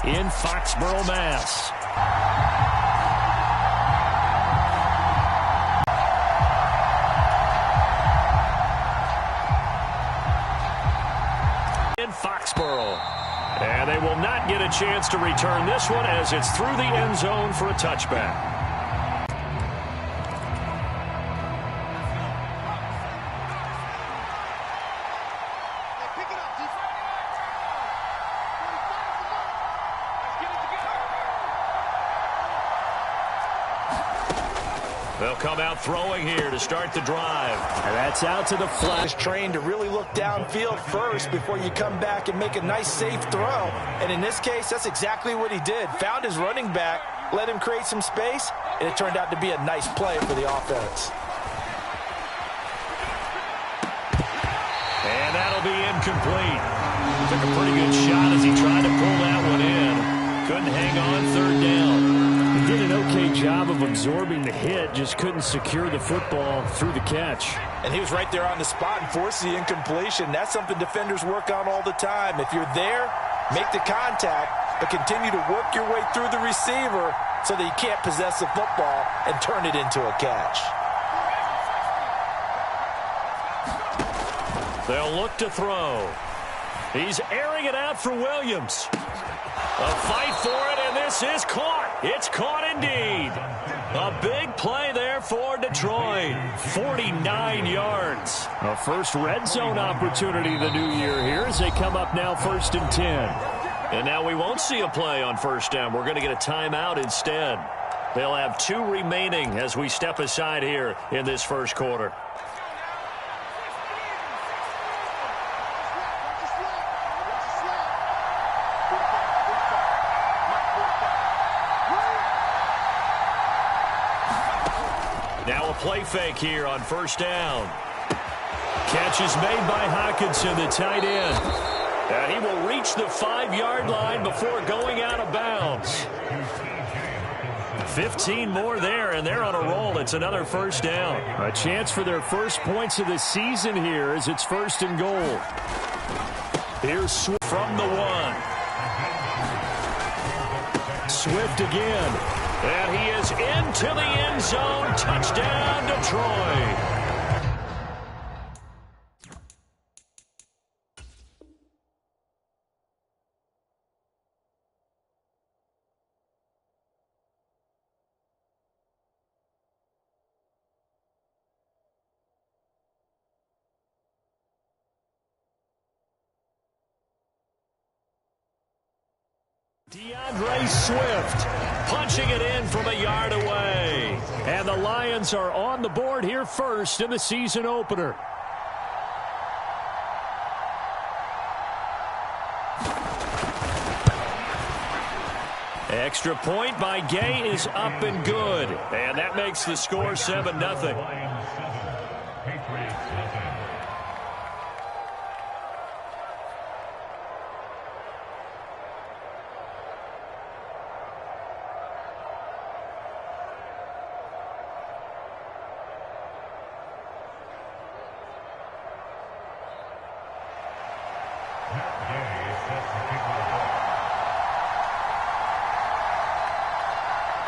in Foxborough, Mass. In Foxborough. And they will not get a chance to return this one as it's through the end zone for a touchback. They'll come out throwing here to start the drive. And that's out to the flat. Trained to really look downfield first before you come back and make a nice safe throw. And in this case, that's exactly what he did. Found his running back, let him create some space, and it turned out to be a nice play for the offense. And that'll be incomplete. Took a pretty good shot as he tried to pull that one in. Couldn't hang on third down. He did an okay job of absorbing the hit, just couldn't secure the football through the catch. And he was right there on the spot and forced the incompletion. That's something defenders work on all the time. If you're there, make the contact, but continue to work your way through the receiver so that you can't possess the football and turn it into a catch. They'll look to throw. He's airing it out for Williams. A fight for it, and this is caught. It's caught indeed. A big play there for Detroit. 49 yards. A first red zone opportunity the new year here as they come up now 1st and 10. And now we won't see a play on first down. We're going to get a timeout instead. They'll have 2 remaining as we step aside here in this first quarter. Now a play fake here on first down. Catch is made by Hockenson, the tight end. And he will reach the 5-yard line before going out of bounds. 15 more there, and they're on a roll. It's another first down. A chance for their first points of the season here as it's 1st and goal. Here's Swift from the 1. Swift again. And he is into the end zone. Touchdown, Detroit. DeAndre Swift punching it in from a yard away. And the Lions are on the board here first in the season opener. Extra point by Gay is up and good. And that makes the score 7-0.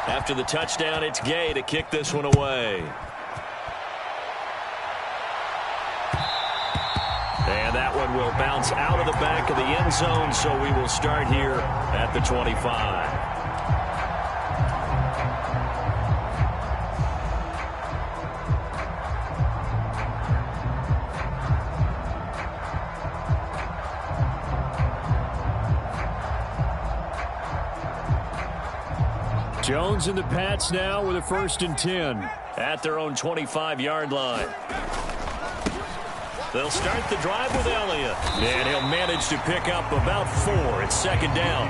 After the touchdown, it's Gay to kick this one away. And that one will bounce out of the back of the end zone, so we will start here at the 25. Jones and the Pats now with a 1st and 10 at their own 25-yard line. They'll start the drive with Elliott, and he'll manage to pick up about 4. It's 2nd down.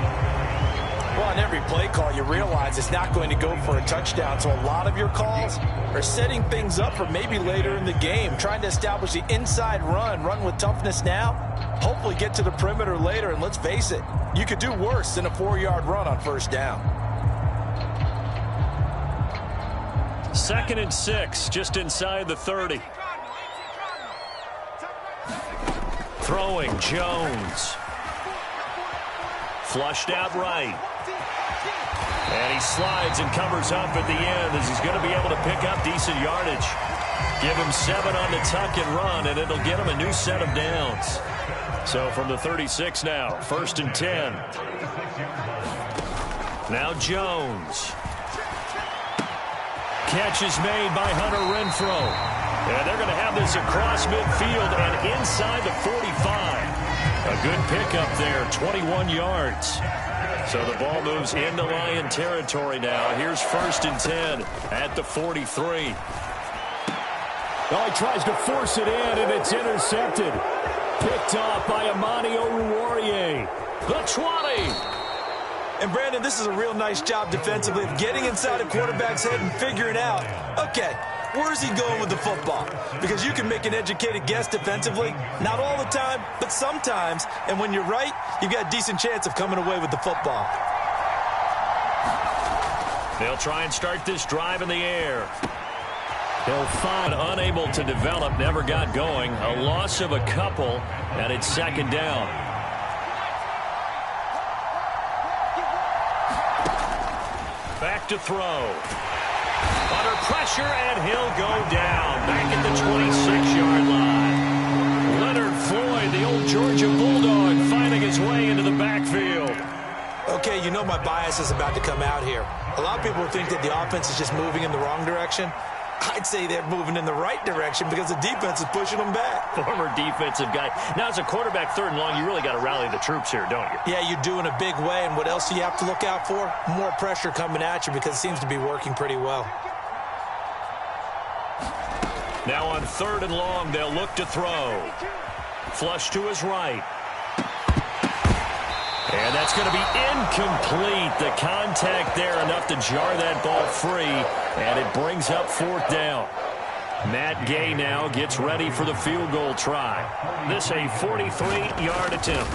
Well, on every play call, you realize it's not going to go for a touchdown, so a lot of your calls are setting things up for maybe later in the game, trying to establish the inside run with toughness now, hopefully get to the perimeter later, and let's face it, you could do worse than a 4-yard run on 1st down. 2nd and 6, just inside the 30. Throwing Jones. Flushed out right. And he slides and covers up at the end as he's going to be able to pick up decent yardage. Give him 7 on the tuck and run, and it'll get him a new set of downs. So from the 36 now, 1st and 10. Now Jones. Catch is made by Hunter Renfrow. And they're going to have this across midfield and inside the 45. A good pickup there, 21 yards. So the ball moves into Lion territory now. Here's 1st and 10 at the 43. Oh, he tries to force it in, and it's intercepted. Picked off by Amani Oruwariye. The 20. And, Brandon, this is a real nice job defensively of getting inside a quarterback's head and figuring out, okay, where's he going with the football? Because you can make an educated guess defensively. Not all the time, but sometimes. And when you're right, you've got a decent chance of coming away with the football. They'll try and start this drive in the air. They'll find unable to develop, never got going. A loss of a couple, and it's 2nd down. Back to throw. Under pressure, and he'll go down. Back at the 26-yard line. Leonard Floyd, the old Georgia Bulldog, finding his way into the backfield. Okay, you know my bias is about to come out here. A lot of people think that the offense is just moving in the wrong direction. I'd say they're moving in the right direction because the defense is pushing them back. Former defensive guy. Now, as a quarterback 3rd and long, you really got to rally the troops here, don't you? Yeah, you do in a big way. And what else do you have to look out for? More pressure coming at you because it seems to be working pretty well. Now on 3rd and long, they'll look to throw. Flush to his right. And that's going to be incomplete. The contact there enough to jar that ball free, and it brings up 4th down. Matt Gay now gets ready for the field goal try. This a 43-yard attempt.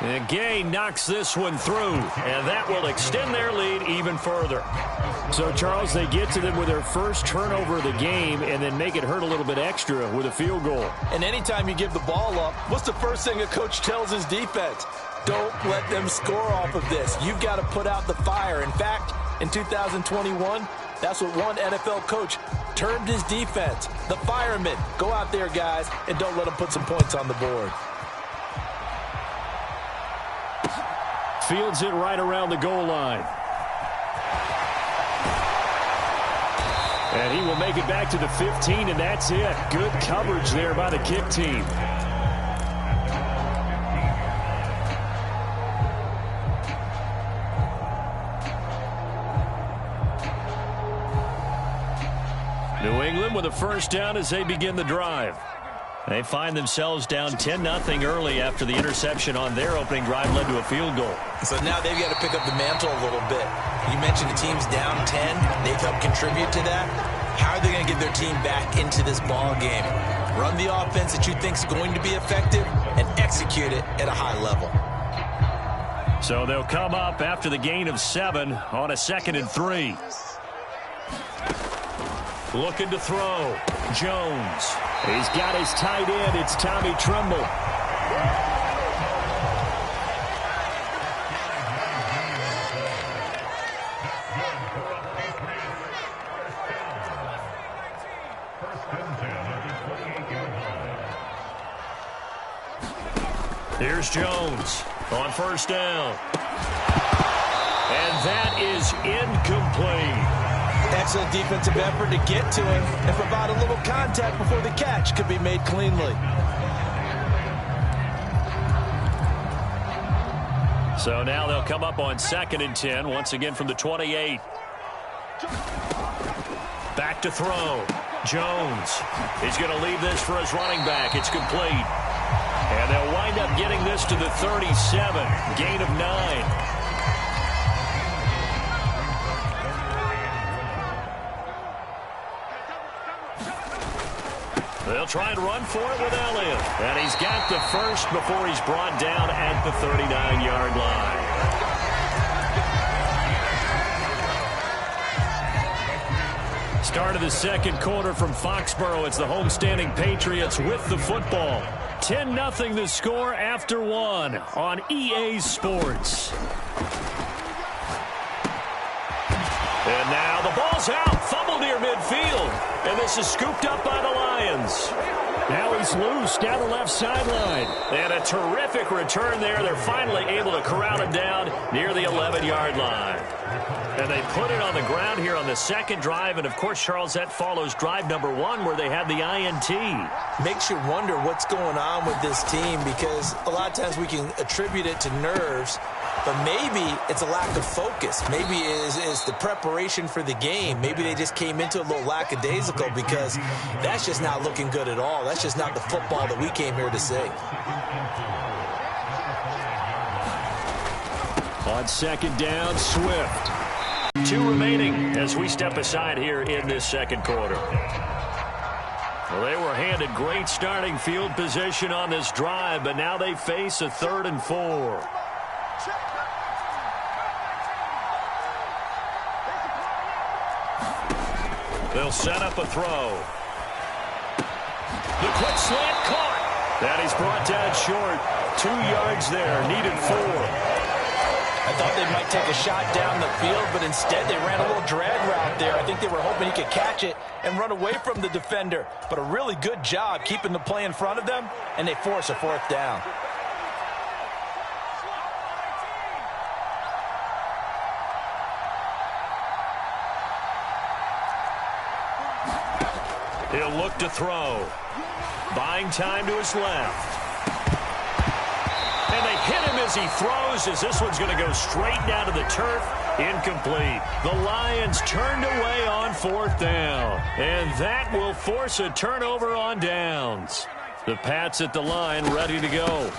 And Gay knocks this one through, and that will extend their lead even further. So, Charles, they get to them with their first turnover of the game and then make it hurt a little bit extra with a field goal. And anytime you give the ball up, what's the first thing a coach tells his defense? Don't let them score off of this. You've got to put out the fire. In fact, in 2021, that's what one NFL coach termed his defense. The firemen. Go out there, guys, and don't let them put some points on the board. Fields it right around the goal line. And he will make it back to the 15, and that's it. Good coverage there by the kick team. New England with a 1st down as they begin the drive. They find themselves down 10-0 early after the interception on their opening drive led to a field goal. So now they've got to pick up the mantle a little bit. You mentioned the team's down 10. They've helped contribute to that. How are they going to get their team back into this ball game? Run the offense that you think is going to be effective and execute it at a high level. So they'll come up after the gain of 7 on a 2nd and 3. Looking to throw. Jones. He's got his tight end. It's Tommy Tremble. Here's Jones on 1st down. And that is incomplete. Excellent defensive effort to get to him and provide a little contact before the catch could be made cleanly. So now they'll come up on 2nd and 10, once again from the 28. Back to throw. Jones. He's going to leave this for his running back. It's complete. And they'll wind up getting this to the 37. Gain of 9. They'll try and run for it with Elliott. And he's got the 1st before he's brought down at the 39-yard line. Start of the 2nd quarter from Foxborough. It's the homestanding Patriots with the football. 10-0 the score after one on EA Sports. And now the ball's out. Fumble near midfield. And this is scooped up by the Lions. Now he's loose down the left sideline. And a terrific return there. They're finally able to corral him down near the 11-yard line. And they put it on the ground here on the second drive. And, of course, Charles, that follows drive number one where they had the INT. Makes you wonder what's going on with this team because a lot of times we can attribute it to nerves, but maybe it's a lack of focus. Maybe it's the preparation for the game. Maybe they just came into a little lackadaisical because that's just not looking good at all. That's just not the football that we came here to see. On second down, Swift. 2 remaining as we step aside here in this second quarter. Well, they were handed great starting field position on this drive, but now they face a 3rd and 4. They'll set up a throw. The quick slant caught. That is brought down short. 2 yards there, needed 4. I thought they might take a shot down the field, but instead they ran a little drag route there. I think they were hoping he could catch it and run away from the defender. But a really good job keeping the play in front of them, and they force a 4th down. He'll look to throw. Buying time to his left. And they hit him as he throws, as this one's going to go straight down to the turf. Incomplete. The Lions turned away on 4th down. And that will force a turnover on downs. The Pats at the line ready to go.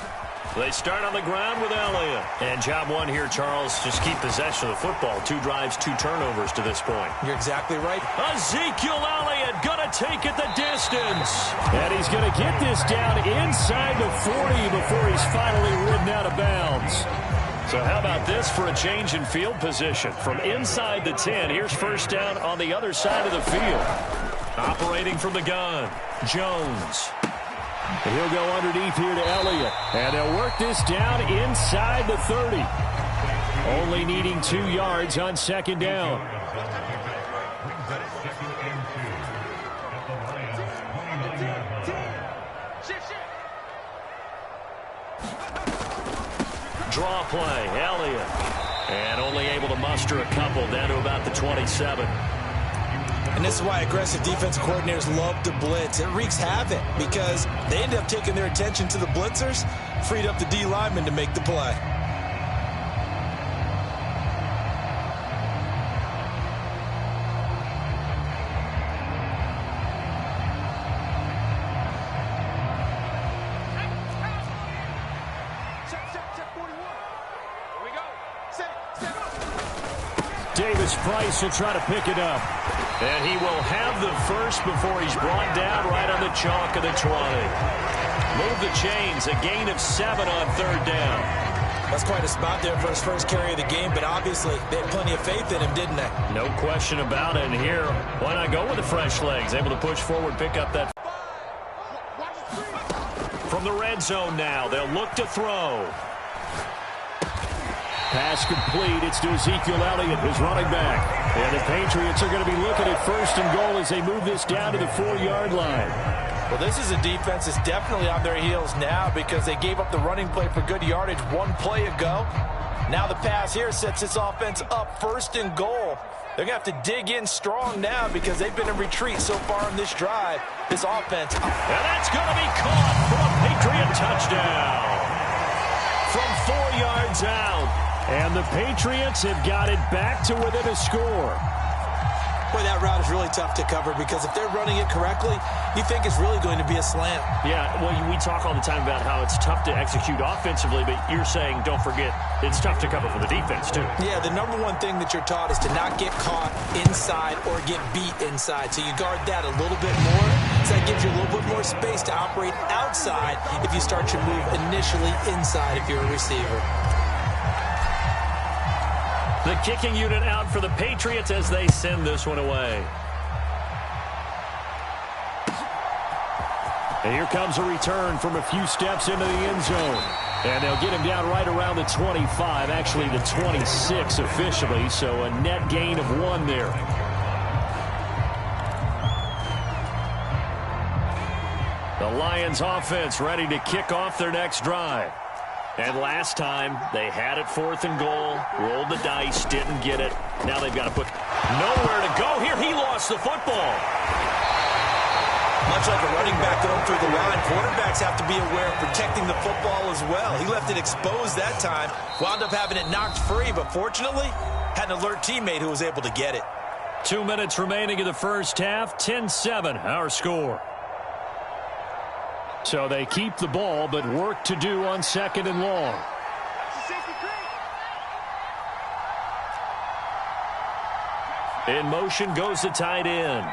They start on the ground with Elliott. And job one here, Charles, just keep possession of the football. 2 drives, 2 turnovers to this point. You're exactly right. Ezekiel Elliott going to take it the distance. And he's going to get this down inside the 40 before he's finally ridden out of bounds. So how about this for a change in field position? From inside the 10, here's first down on the other side of the field. Operating from the gun, Jones. And he'll go underneath here to Elliott. And they'll work this down inside the 30. Only needing 2 yards on second down. Draw play, Elliott. And only able to muster a couple down to about the 27. And this is why aggressive defensive coordinators love to blitz. It wreaks havoc because they end up taking their attention to the blitzers, freed up the D lineman to make the play. Davis-Price will try to pick it up. And he will have the first before he's brought down right on the chalk of the 20. Move the chains, a gain of 7 on 3rd down. That's quite a spot there for his first carry of the game, but obviously they had plenty of faith in him, didn't they? No question about it. And here, why not go with the fresh legs? Able to push forward, pick up that. From the red zone now, they'll look to throw. Pass complete. It's to Ezekiel Elliott, his running back. And the Patriots are going to be looking at first and goal as they move this down to the 4-yard line. Well, this is a defense that's definitely on their heels now because they gave up the running play for good yardage 1 play ago. Now the pass here sets this offense up first and goal. They're going to have to dig in strong now because they've been in retreat so far in this drive. This offense. And that's going to be caught for a Patriot touchdown. From 4 yards out. And the Patriots have got it back to within a score. Boy, that route is really tough to cover because if they're running it correctly, you think it's really going to be a slant. Yeah, well, we talk all the time about how it's tough to execute offensively, but you're saying, don't forget, it's tough to cover for the defense, too. Yeah, the number one thing that you're taught is to not get caught inside or get beat inside. So you guard that a little bit more. So that gives you a little bit more space to operate outside if you start your move initially inside if you're a receiver. The kicking unit out for the Patriots as they send this one away. And here comes a return from a few steps into the end zone. And they'll get him down right around the 25, actually the 26 officially, so a net gain of 1 there. The Lions offense ready to kick off their next drive. And last time, they had it 4th and goal, rolled the dice, didn't get it. Now they've got to put nowhere to go. Here he lost the football. Much like a running back going through the line, quarterbacks have to be aware of protecting the football as well. He left it exposed that time, wound up having it knocked free, but fortunately, had an alert teammate who was able to get it. 2 minutes remaining in the first half, 10-7 our score. So they keep the ball, but work to do on 2nd and long. In motion goes the tight end.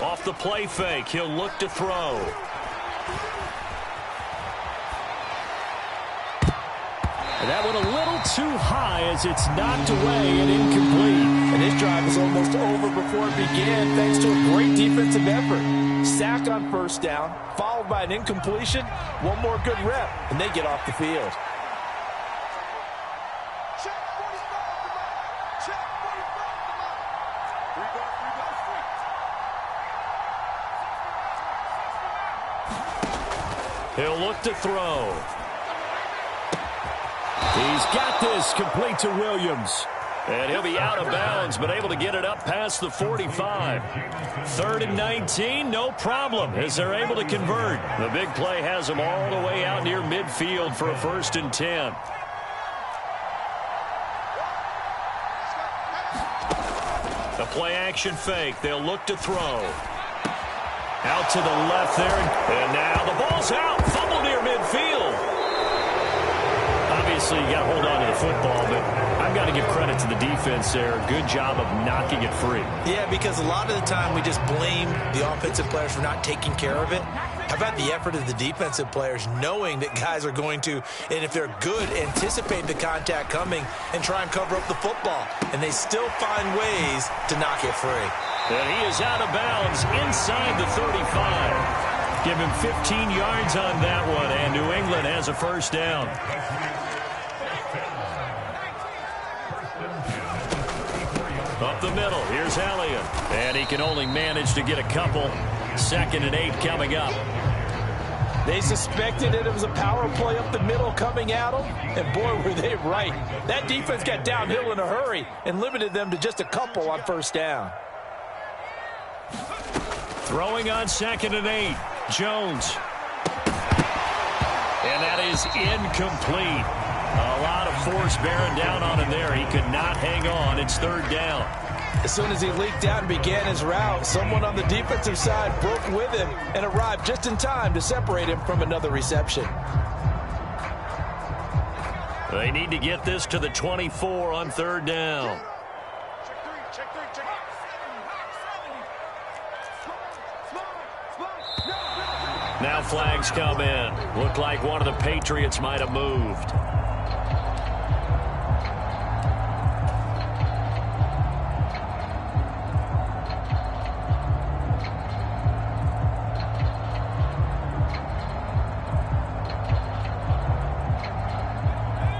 Off the play fake, he'll look to throw. And that one a little too high as it's knocked away and incomplete. And this drive is almost over before it began thanks to a great defensive effort. Sack on 1st down, followed by an incompletion. One more good rep, and they get off the field. He'll look to throw. He's got this complete to Williams. And he'll be out of bounds, but able to get it up past the 45. 3rd and 19, no problem, as they're able to convert. The big play has them all the way out near midfield for a 1st and 10. The play action fake. They'll look to throw. Out to the left there. And now the ball's out. Fumble near midfield. Obviously, you got to hold on to the football, but I've got to give credit to the defense there. Good job of knocking it free. Yeah, because a lot of the time we just blame the offensive players for not taking care of it. How about the effort of the defensive players knowing that guys are going to, and if they're good, anticipate the contact coming and try and cover up the football. And they still find ways to knock it free. And he is out of bounds inside the 35. Give him 15 yards on that one, and New England has a 1st down. Up the middle, here's Elliott. And he can only manage to get a couple. 2nd and 8 coming up. They suspected it was a power play up the middle coming at them, and boy, were they right. That defense got downhill in a hurry and limited them to just a couple on 1st down. Throwing on 2nd and 8. Jones. And that is incomplete. A lot of force bearing down on him there. He could not hang on. It's 3rd down. As soon as he leaked out and began his route, someone on the defensive side broke with him and arrived just in time to separate him from another reception. They need to get this to the 24 on 3rd down. Now flags come in. Looked like one of the Patriots might have moved.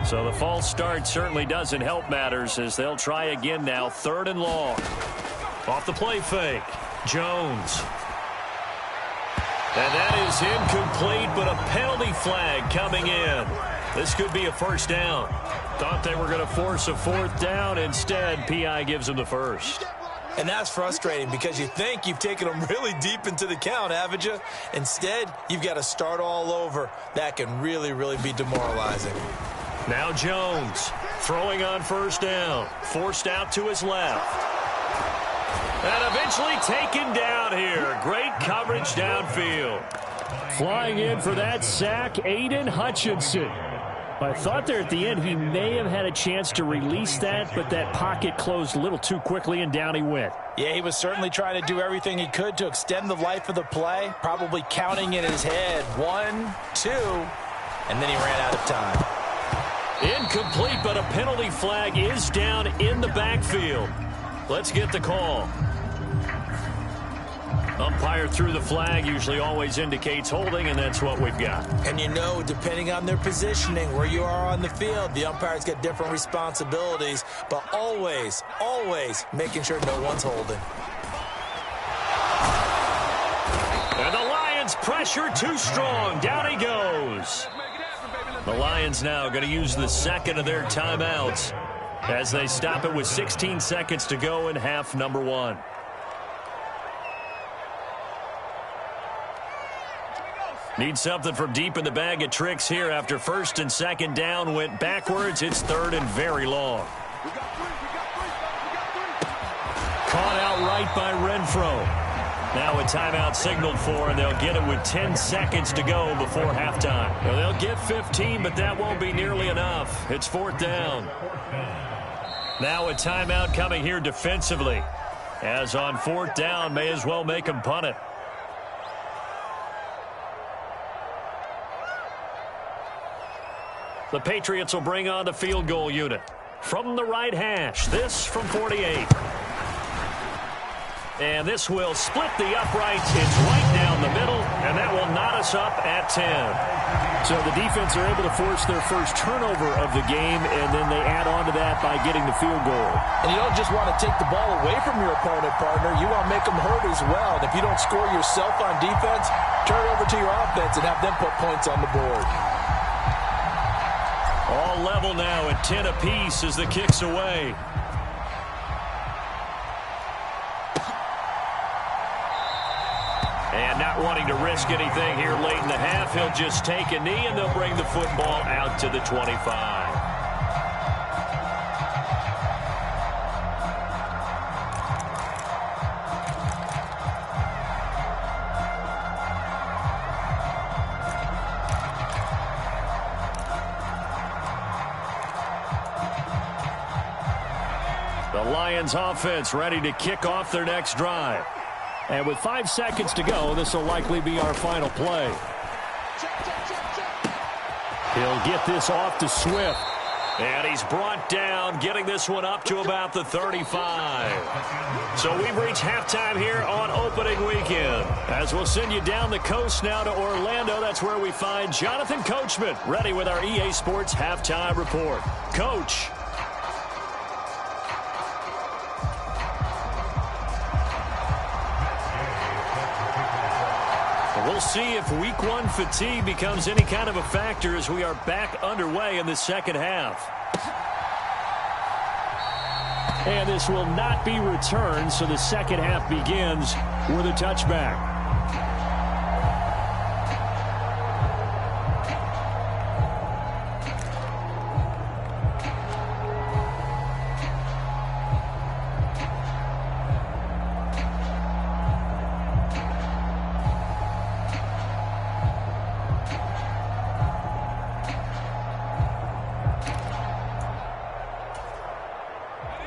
So the false start certainly doesn't help matters as they'll try again now. 3rd and long. Off the play fake. Jones. And that is incomplete, but a penalty flag coming in. This could be a 1st down. Thought they were going to force a 4th down. Instead, P.I. gives them the 1st. And that's frustrating because you think you've taken them really deep into the count, haven't you? Instead, you've got to start all over. That can really, really be demoralizing. Now Jones throwing on 1st down. Forced out to his left. And eventually taken down here. Great coverage downfield. Flying in for that sack, Aiden Hutchinson. I thought there at the end he may have had a chance to release that, but that pocket closed a little too quickly, and down he went. Yeah, he was certainly trying to do everything he could to extend the life of the play, probably counting in his head 1, 2, and then he ran out of time. Incomplete, but a penalty flag is down in the backfield. Let's get the call. Umpire threw the flag, usually always indicates holding, and that's what we've got. And you know, depending on their positioning, where you are on the field, the umpires get different responsibilities, but always, always making sure no one's holding. And the Lions pressure too strong. Down he goes. The Lions now going to use the second of their timeouts as they stop it with 16 seconds to go in half number 1. Need something from deep in the bag of tricks here after first and second down went backwards. It's third and very long. Caught out right by Renfro. Now a timeout signaled for, and they'll get it with 10 seconds to go before halftime. Well, they'll get 15, but that won't be nearly enough. It's fourth down. Now a timeout coming here defensively. As on fourth down, may as well make them punt it. The Patriots will bring on the field goal unit. From the right hash, this from 48. And this will split the uprights. It's right down the middle, and that will knot us up at 10. So the defense are able to force their first turnover of the game, and then they add on to that by getting the field goal. And you don't just want to take the ball away from your opponent, partner. You want to make them hurt as well. And if you don't score yourself on defense, turn it over to your offense and have them put points on the board. All level now at 10 apiece as the kick's away. And not wanting to risk anything here late in the half, he'll just take a knee and they'll bring the football out to the 25. The Lions offense ready to kick off their next drive. And with 5 seconds to go, this will likely be our final play. He'll get this off to Swift. And he's brought down, getting this one up to about the 35. So we've reached halftime here on opening weekend. As we'll send you down the coast now to Orlando, that's where we find Jonathan Coachman, ready with our EA Sports halftime report. Coach. We'll see if week one fatigue becomes any kind of a factor as we are back underway in the second half. And this will not be returned, so the second half begins with a touchback.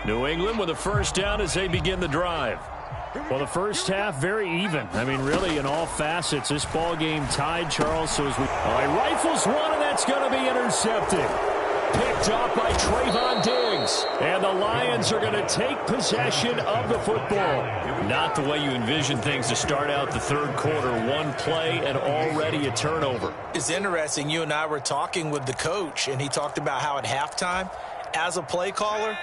New England with a first down as they begin the drive. Well, the first half, very even. I mean, really, in all facets, this ball game tied, Charles. So as we rifles one, and that's going to be intercepted. Picked up by Trayvon Diggs. And the Lions are going to take possession of the football. Not the way you envision things to start out the third quarter. One play and already a turnover. It's interesting. You and I were talking with the coach, and he talked about how at halftime, as a play caller,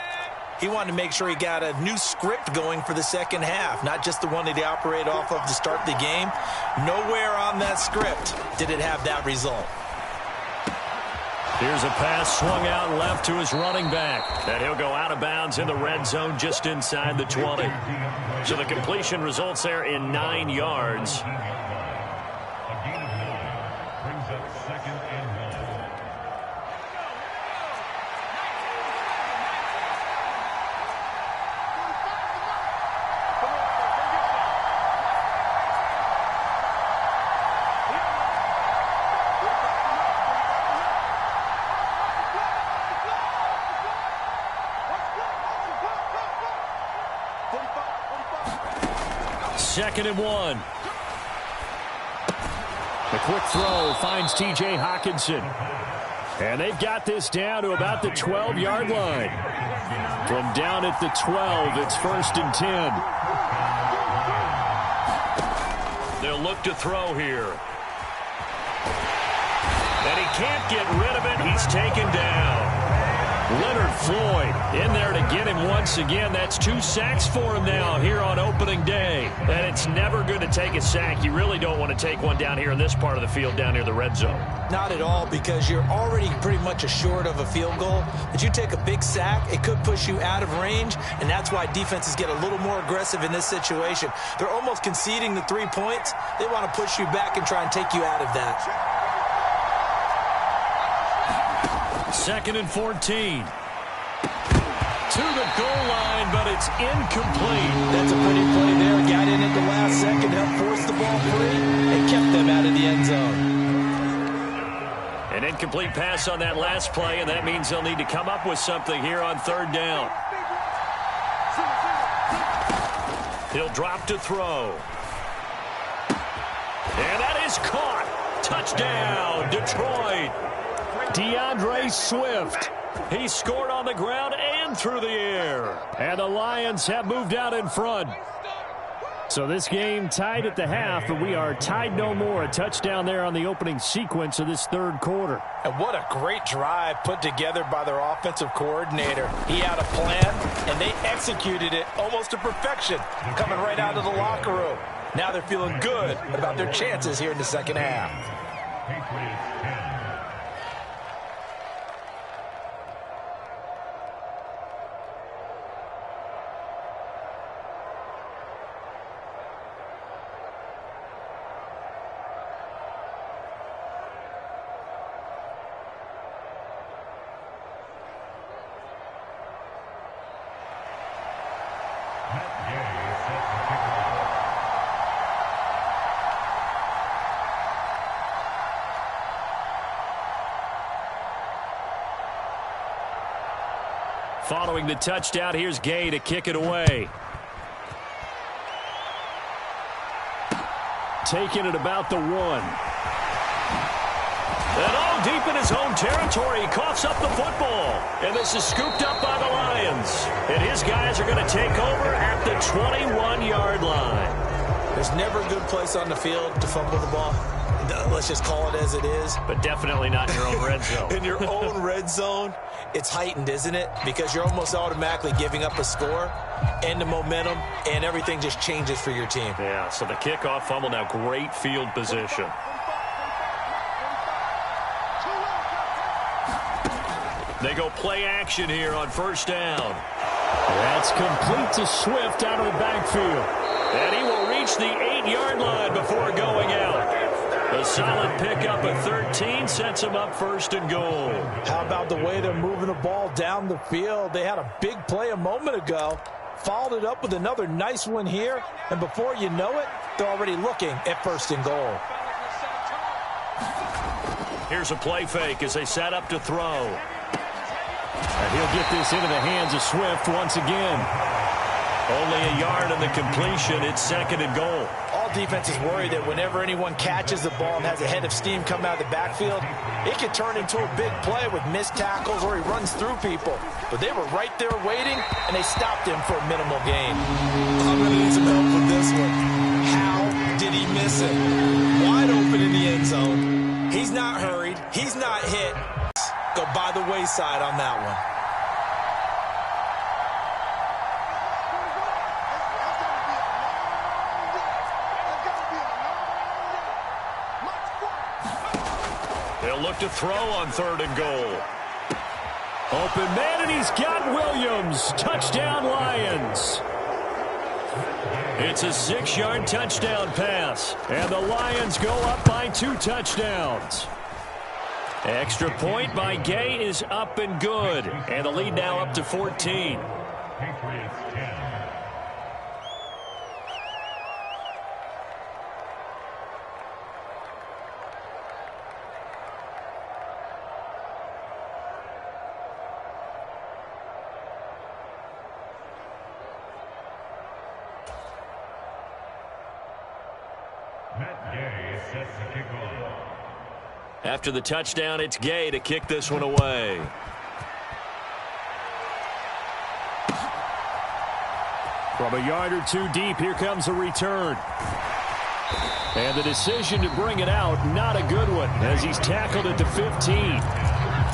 he wanted to make sure he got a new script going for the second half, not just the one that he operated off of to start the game. Nowhere on that script did it have that result. Here's a pass swung out left to his running back. And he'll go out of bounds in the red zone just inside the 20. So the completion results there in 9 yards. Second and 1. The quick throw finds T.J. Hockenson. And they've got this down to about the 12-yard line. From down at the 12, it's 1st and 10. They'll look to throw here. And he can't get rid of it. He's taken down. Leonard Floyd in there to get him once again. That's 2 sacks for him now here on opening day. And it's never good to take a sack. You really don't want to take one down here in this part of the field, down near the red zone. Not at all, because you're already pretty much assured of a field goal. But you take a big sack, it could push you out of range, and that's why defenses get a little more aggressive in this situation. They're almost conceding the 3 points. They want to push you back and try and take you out of that. 2nd and 14. To the goal line, but it's incomplete. That's a pretty play there. Got in at the last second, helped force the ball free, and kept them out of the end zone. An incomplete pass on that last play, and that means they'll need to come up with something here on 3rd down. He'll drop to throw. And that is caught. Touchdown, Detroit. DeAndre Swift. He scored on the ground and through the air. And the Lions have moved out in front. So this game tied at the half, but we are tied no more. A touchdown there on the opening sequence of this 3rd quarter. And what a great drive put together by their offensive coordinator. He had a plan, and they executed it almost to perfection, coming right out of the locker room. Now they're feeling good about their chances here in the second half. Following the touchdown, here's Gay to kick it away. Taking it about the 1. And all deep in his own territory, he coughs up the football. And this is scooped up by the Lions. And his guys are going to take over at the 21-yard line. There's never a good place on the field to fumble the ball. Let's just call it as it is. But definitely not in your own red zone. In your own red zone, it's heightened, isn't it? Because you're almost automatically giving up a score and the momentum, and everything just changes for your team. Yeah, so the kickoff fumble, now great field position. They go play action here on 1st down. That's complete to Swift out of the backfield. And he will reach the 8-yard line before going out. A solid pickup at 13 sets him up 1st and goal. How about the way they're moving the ball down the field? They had a big play a moment ago, followed it up with another nice one here, and before you know it, they're already looking at 1st and goal. Here's a play fake as they set up to throw. And he'll get this into the hands of Swift once again. Only a yard on the completion. It's 2nd and goal. All defenses worry that whenever anyone catches the ball and has a head of steam come out of the backfield, it could turn into a big play with missed tackles or he runs through people. But they were right there waiting, and they stopped him for a minimal gain. I'm going to need some help with this one. How did he miss it? Wide open in the end zone. He's not hurried. He's not hit. Go by the wayside on that one. They'll look to throw on 3rd and goal. Open man, and he's got Williams. Touchdown, Lions. It's a 6-yard touchdown pass. And the Lions go up by 2 touchdowns. Extra point by Gay is up and good. And the lead now up to 14. Patriots 10. Matt Gay sets the kickoff. After the touchdown, it's Gay to kick this one away. From a yard or two deep, here comes a return. And the decision to bring it out, not a good one, as he's tackled at the 15.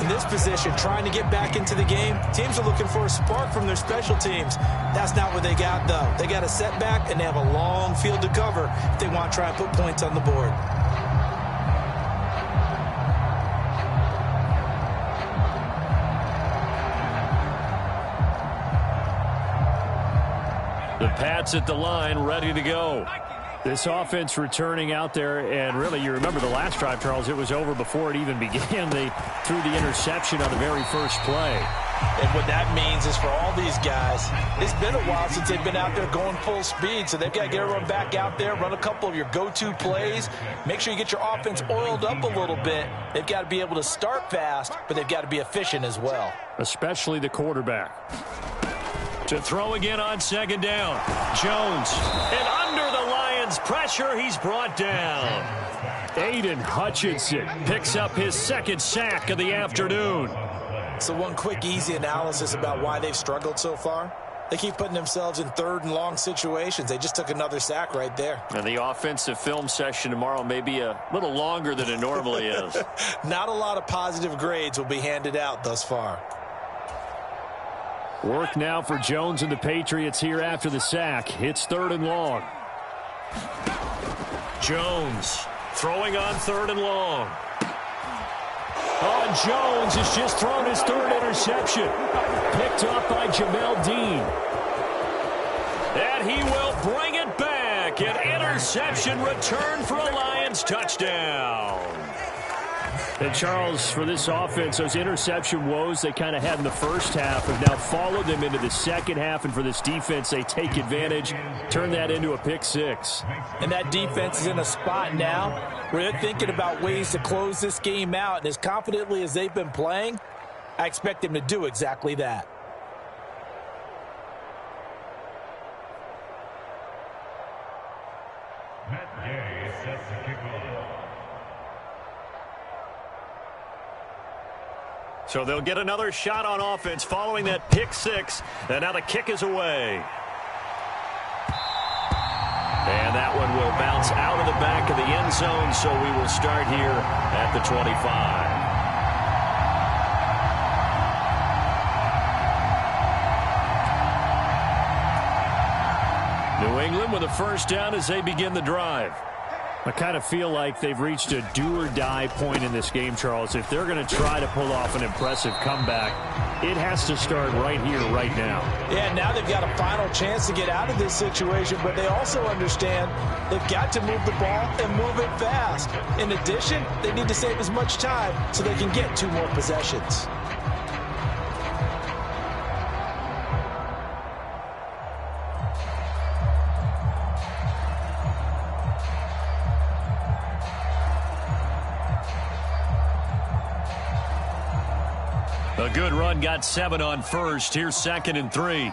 In this position, trying to get back into the game, teams are looking for a spark from their special teams. That's not what they got, though. They got a setback, and they have a long field to cover if they want to try and put points on the board. The Pats at the line, ready to go. This offense returning out there, and really, you remember the last drive, Charles, it was over before it even began. They threw the interception on the very first play. And what that means is for all these guys, it's been a while since they've been out there going full speed, so they've got to get everyone back out there, run a couple of your go-to plays, make sure you get your offense oiled up a little bit. They've got to be able to start fast, but they've got to be efficient as well. Especially the quarterback. To throw again on second down. Jones. And under the Lions' pressure, he's brought down. Aiden Hutchinson picks up his second sack of the afternoon. So one quick, easy analysis about why they've struggled so far. They keep putting themselves in third and long situations. They just took another sack right there. And the offensive film session tomorrow may be a little longer than it normally is. Not a lot of positive grades will be handed out thus far. Work now for Jones and the Patriots here after the sack. It's third and long. Jones throwing on third and long. Oh, Jones has just thrown his third interception. Picked up by Jamel Dean. And he will bring it back. An interception return for a Lions touchdown. And Charles, for this offense, those interception woes they kind of had in the first half have now followed them into the second half. And for this defense, they take advantage, turn that into a pick six. And that defense is in a spot now where they're thinking about ways to close this game out. And as confidently as they've been playing, I expect them to do exactly that. Matt Gay sets the kickoff. So they'll get another shot on offense following that pick six. And now the kick is away. And that one will bounce out of the back of the end zone, so we will start here at the 25. New England with a first down as they begin the drive. I kind of feel like they've reached a do-or-die point in this game, Charles. If they're going to try to pull off an impressive comeback, it has to start right here, right now. Yeah, now they've got a final chance to get out of this situation, but they also understand they've got to move the ball and move it fast. In addition, they need to save as much time so they can get 2 more possessions. A good run, got 7 on first. Here's 2nd and 3.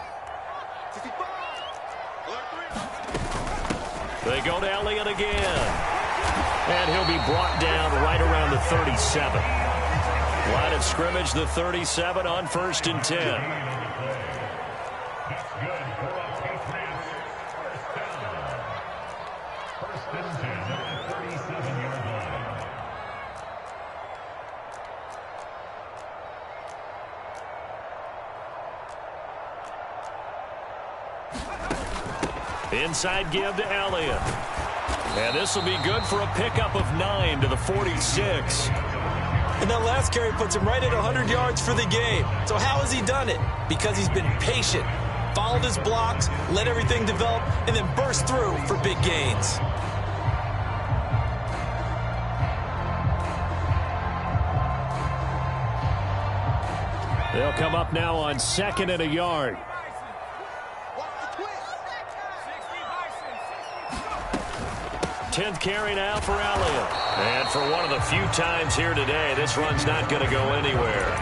They go to Elliott again. And he'll be brought down right around the 37. Line of scrimmage, the 37 on 1st and 10. That's good for a Patriots first down. 1st and 10 at the 37-yard line. Inside give to Elliott. And this will be good for a pickup of 9 to the 46. And that last carry puts him right at 100 yards for the game. So how has he done it? Because he's been patient, followed his blocks, let everything develop, and then burst through for big gains. They'll come up now on 2nd and a yard. 10th carry now for Elliott. And for one of the few times here today, this run's not going to go anywhere.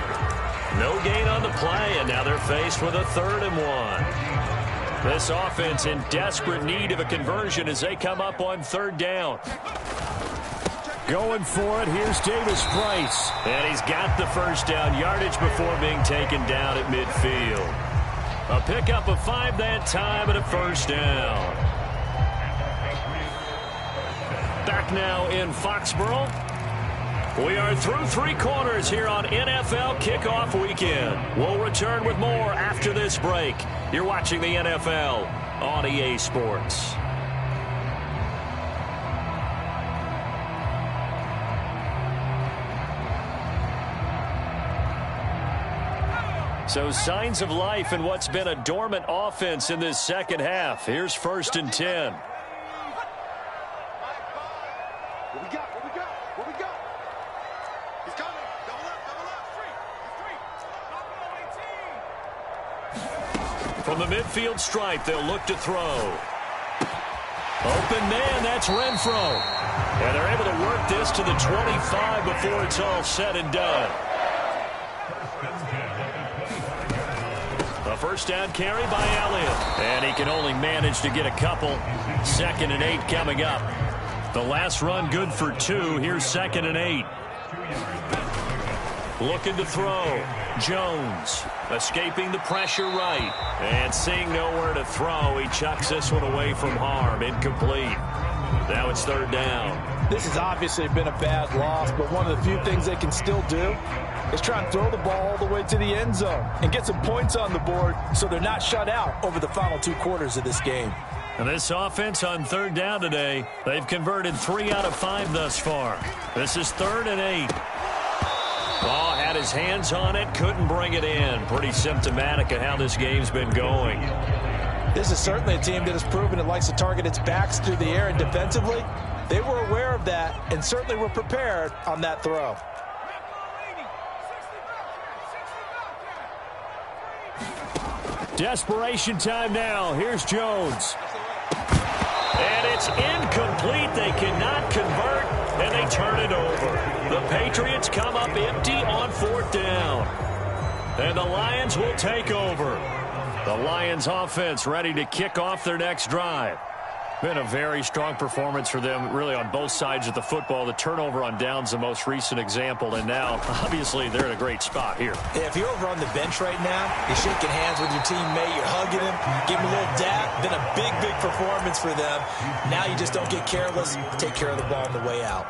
No gain on the play, and now they're faced with a 3rd and 1. This offense in desperate need of a conversion as they come up on 3rd down. Going for it. Here's Davis Price. And he's got the first down yardage before being taken down at midfield. A pickup of 5 that time and a first down. Back now in Foxborough. We are through 3 quarters here on NFL Kickoff Weekend. We'll return with more after this break. You're watching the NFL on EA Sports. So signs of life in what's been a dormant offense in this second half. Here's 1st and 10. What we got? He's coming. Double up. From the midfield stripe, they'll look to throw. Open man, that's Renfro. And they're able to work this to the 25 before it's all said and done. A first down carry by Elliott. And he can only manage to get a couple. 2nd and 8 coming up. The last run good for 2. Here's 2nd and 8. Looking to throw. Jones escaping the pressure right. And seeing nowhere to throw, he chucks this one away from harm. Incomplete. Now it's 3rd down. This has obviously been a bad loss, but one of the few things they can still do is try and throw the ball all the way to the end zone and get some points on the board so they're not shut out over the final 2 quarters of this game. And this offense on 3rd down today, they've converted 3 out of 5 thus far. This is 3rd and 8. Ball had his hands on it, couldn't bring it in. Pretty symptomatic of how this game's been going. This is certainly a team that has proven it likes to target its backs through the air, and defensively, they were aware of that and certainly were prepared on that throw. Desperation time now. Here's Jones. And it's incomplete. They cannot convert, and they turn it over. The Patriots come up empty on 4th down. And the Lions will take over. The Lions offense ready to kick off their next drive. Been a very strong performance for them, really, on both sides of the football. The turnover on downs, the most recent example, and now, obviously, they're in a great spot here. Yeah, if you're over on the bench right now, you're shaking hands with your teammate, you're hugging him, giving him a little dap. Been a big, big performance for them. Now you just don't get careless. Take care of the ball on the way out.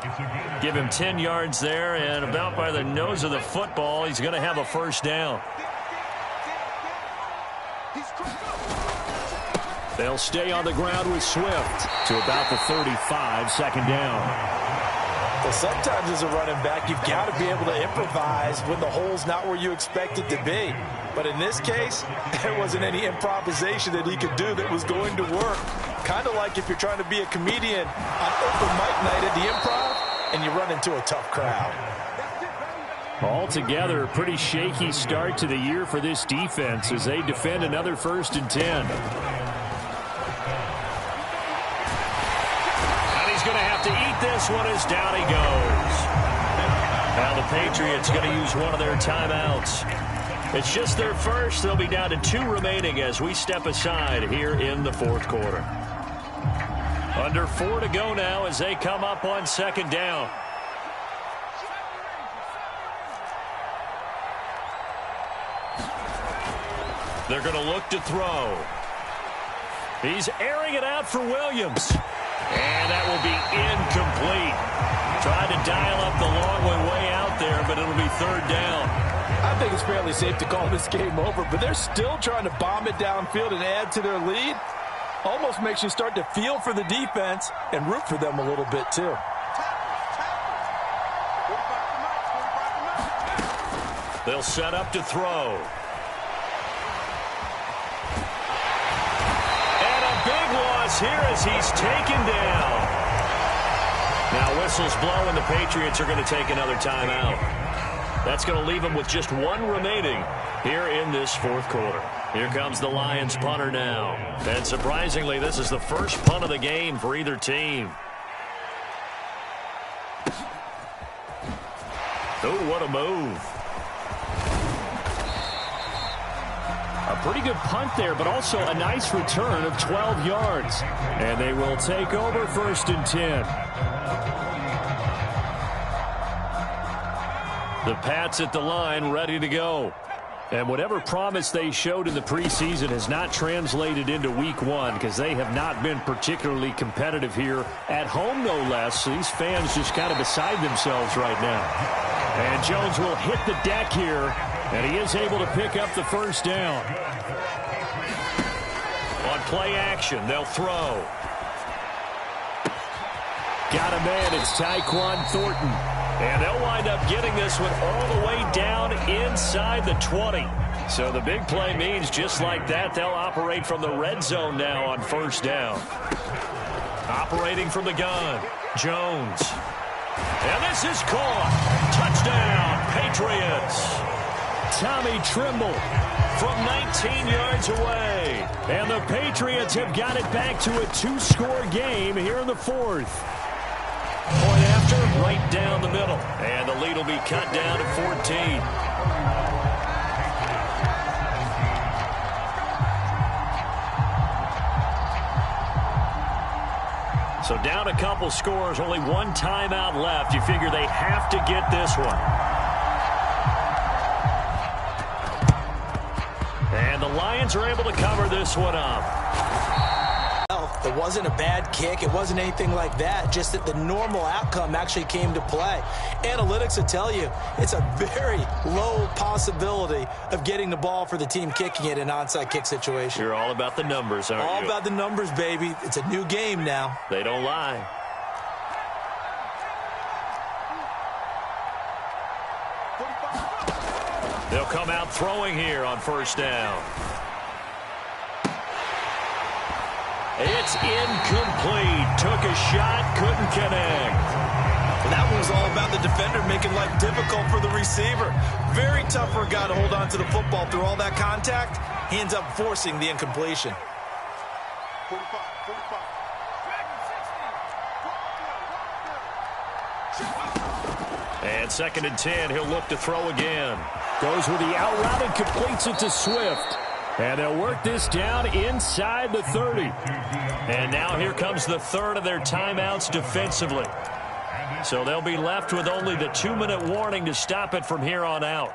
Give him 10 yards there, and about by the nose of the football, he's going to have a first down. They'll stay on the ground with Swift to about the 35, 2nd down. Well, sometimes as a running back, you've got to be able to improvise when the hole's not where you expect it to be. But in this case, there wasn't any improvisation that he could do that was going to work. Kind of like if you're trying to be a comedian on open mic night at the Improv and you run into a tough crowd. Altogether, a pretty shaky start to the year for this defense as they defend another 1st and 10. Going to have to eat this one as down he goes. Now the Patriots going to use one of their timeouts. It's just their first. They'll be down to 2 remaining as we step aside here in the 4th quarter. Under 4 to go now as they come up on 2nd down. They're going to look to throw. He's airing it out for Williams. And that will be incomplete. Tried to dial up the long way out there, but it'll be 3rd down. I think it's fairly safe to call this game over, but they're still trying to bomb it downfield and add to their lead. Almost makes you start to feel for the defense and root for them a little bit, too. They'll set up to throw. Big loss here as he's taken down. Now whistles blow and the Patriots are going to take another timeout. That's going to leave them with just 1 remaining here in this 4th quarter. Here comes the Lions punter now. And surprisingly, this is the first punt of the game for either team. Oh, what a move. A pretty good punt there, but also a nice return of 12 yards. And they will take over 1st and 10. The Pats at the line, ready to go. And whatever promise they showed in the preseason has not translated into week one because they have not been particularly competitive here at home, no less. These fans just kind of beside themselves right now. And Jones will hit the deck here, and he is able to pick up the first down. On play action, they'll throw. Got a man, it's Tyquan Thornton. And they'll wind up getting this one all the way down inside the 20. So the big play means just like that, they'll operate from the red zone now on first down. Operating from the gun, Jones. And this is caught. Touchdown, Patriots. Tommy Trimble from 19 yards away. And the Patriots have got it back to a two-score game here in the fourth. Point after, right down the middle. And the lead will be cut down to 14. So down a couple scores, only one timeout left. You figure they have to get this one. And the Lions are able to cover this one up. It wasn't a bad kick. It wasn't anything like that. Just that the normal outcome actually came to play. Analytics will tell you it's a very low possibility of getting the ball for the team kicking it in an onside kick situation. You're all about the numbers, aren't you? All about the numbers, baby. It's a new game now. They don't lie. They'll come out throwing here on first down. It's incomplete. Took a shot, couldn't connect. That one was all about the defender making life difficult for the receiver. Very tough for a guy to hold on to the football through all that contact. He ends up forcing the incompletion. 45. And 2nd and 10, he'll look to throw again. Goes with the out route and completes it to Swift. And they'll work this down inside the 30. And now here comes the third of their timeouts defensively. So they'll be left with only the 2-minute warning to stop it from here on out.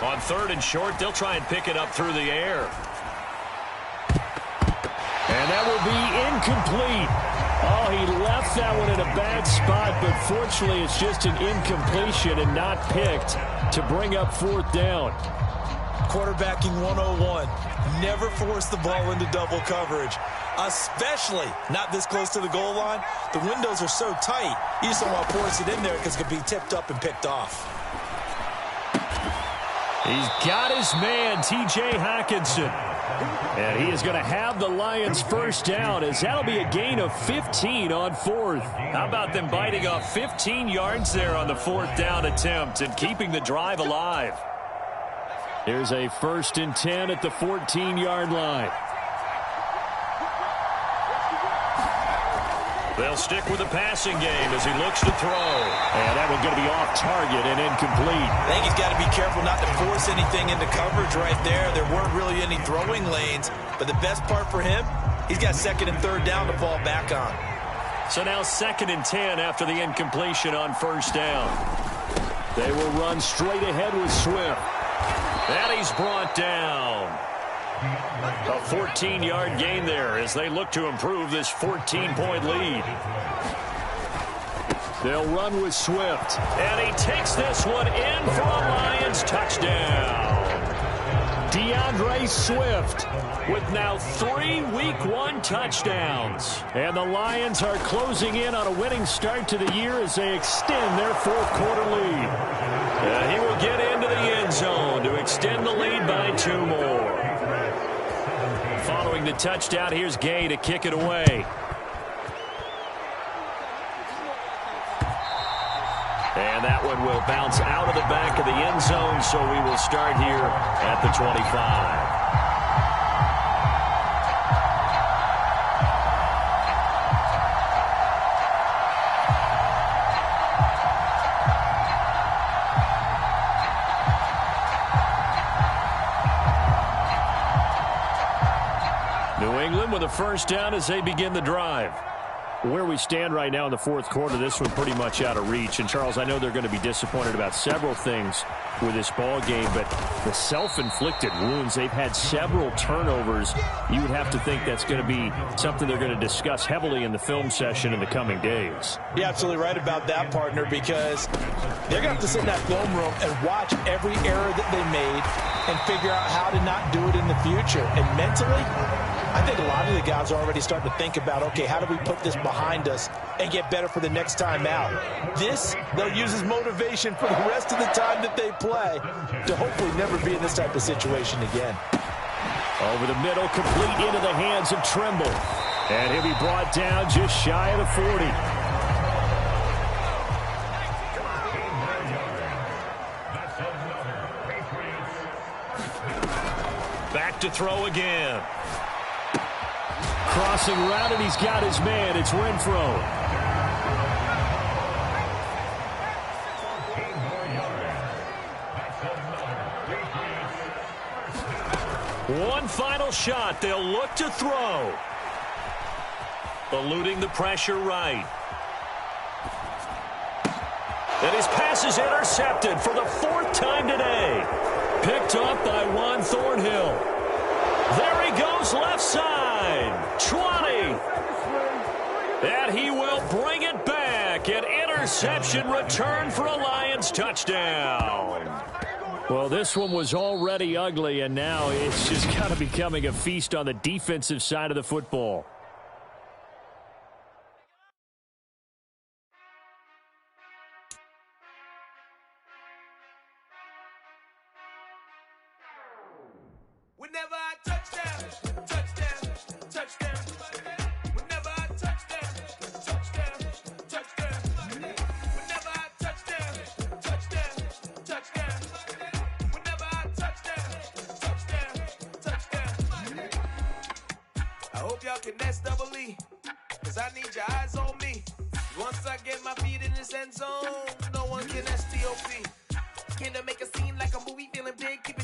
On 3rd and short, they'll try and pick it up through the air. And that will be incomplete. Oh, he left that one in a bad spot, but fortunately it's just an incompletion and not picked to bring up 4th down. Quarterbacking 101. Never force the ball into double coverage, especially not this close to the goal line. The windows are so tight, you just don't want to force it in there because it could be tipped up and picked off. He's got his man, T.J. Hockenson. And he is going to have the Lions first down, as that'll be a gain of 15 on 4th. How about them biting off 15 yards there on the 4th down attempt and keeping the drive alive? Here's a 1st and 10 at the 14-yard line. They'll stick with the passing game as he looks to throw. And that one's going to be off target and incomplete. I think he's got to be careful not to force anything into coverage right there. There weren't really any throwing lanes. But the best part for him, he's got 2nd and 3rd down to fall back on. So now 2nd and 10 after the incompletion on first down. They will run straight ahead with Swift. And he's brought down. A 14-yard gain there as they look to improve this 14-point lead. They'll run with Swift. And he takes this one in for a Lions touchdown. DeAndre Swift with now 3 Week 1 touchdowns. And the Lions are closing in on a winning start to the year as they extend their 4th quarter lead. And he will get into the end zone to extend the lead by 2 more. Following the touchdown, here's Gay to kick it away. And that one will bounce out of the back of the end zone, so we will start here at the 25. first down as they begin the drive. Where we stand right now in the fourth quarter, this one pretty much out of reach. And, Charles, I know they're going to be disappointed about several things with this ball game, but the self-inflicted wounds, they've had several turnovers. You would have to think that's going to be something they're going to discuss heavily in the film session in the coming days. You're absolutely right about that, partner, because they're going to have to sit in that film room and watch every error that they made and figure out how to not do it in the future. And mentally, I think a lot of the guys are already starting to think about, okay, how do we put this behind us and get better for the next time out? This, they'll use as motivation for the rest of the time that they play to hopefully never be in this type of situation again. Over the middle, complete into the hands of Trimble. And he'll be brought down just shy of the 40. Back to throw again. Crossing route, and he's got his man. It's Renfro. One final shot. They'll look to throw. Eluding the pressure right. And his pass is intercepted for the fourth time today. Picked up by Juan Thornhill. There he goes left side. 20. And he will bring it back. An interception return for a Lions touchdown. Well, this one was already ugly, and now it's just kind of becoming a feast on the defensive side of the football. Whenever I touchdown, touchdown, touchdown. Whenever I touchdown, touchdown, touchdown. Whenever I touchdown, touchdown, touchdown. Whenever I touchdown, touchdown. I hope y'all can nest double E, cause I need your eyes on me. Once I get my feet in this end zone, no one can STOP. Can I make a scene like a movie, feeling big? Keep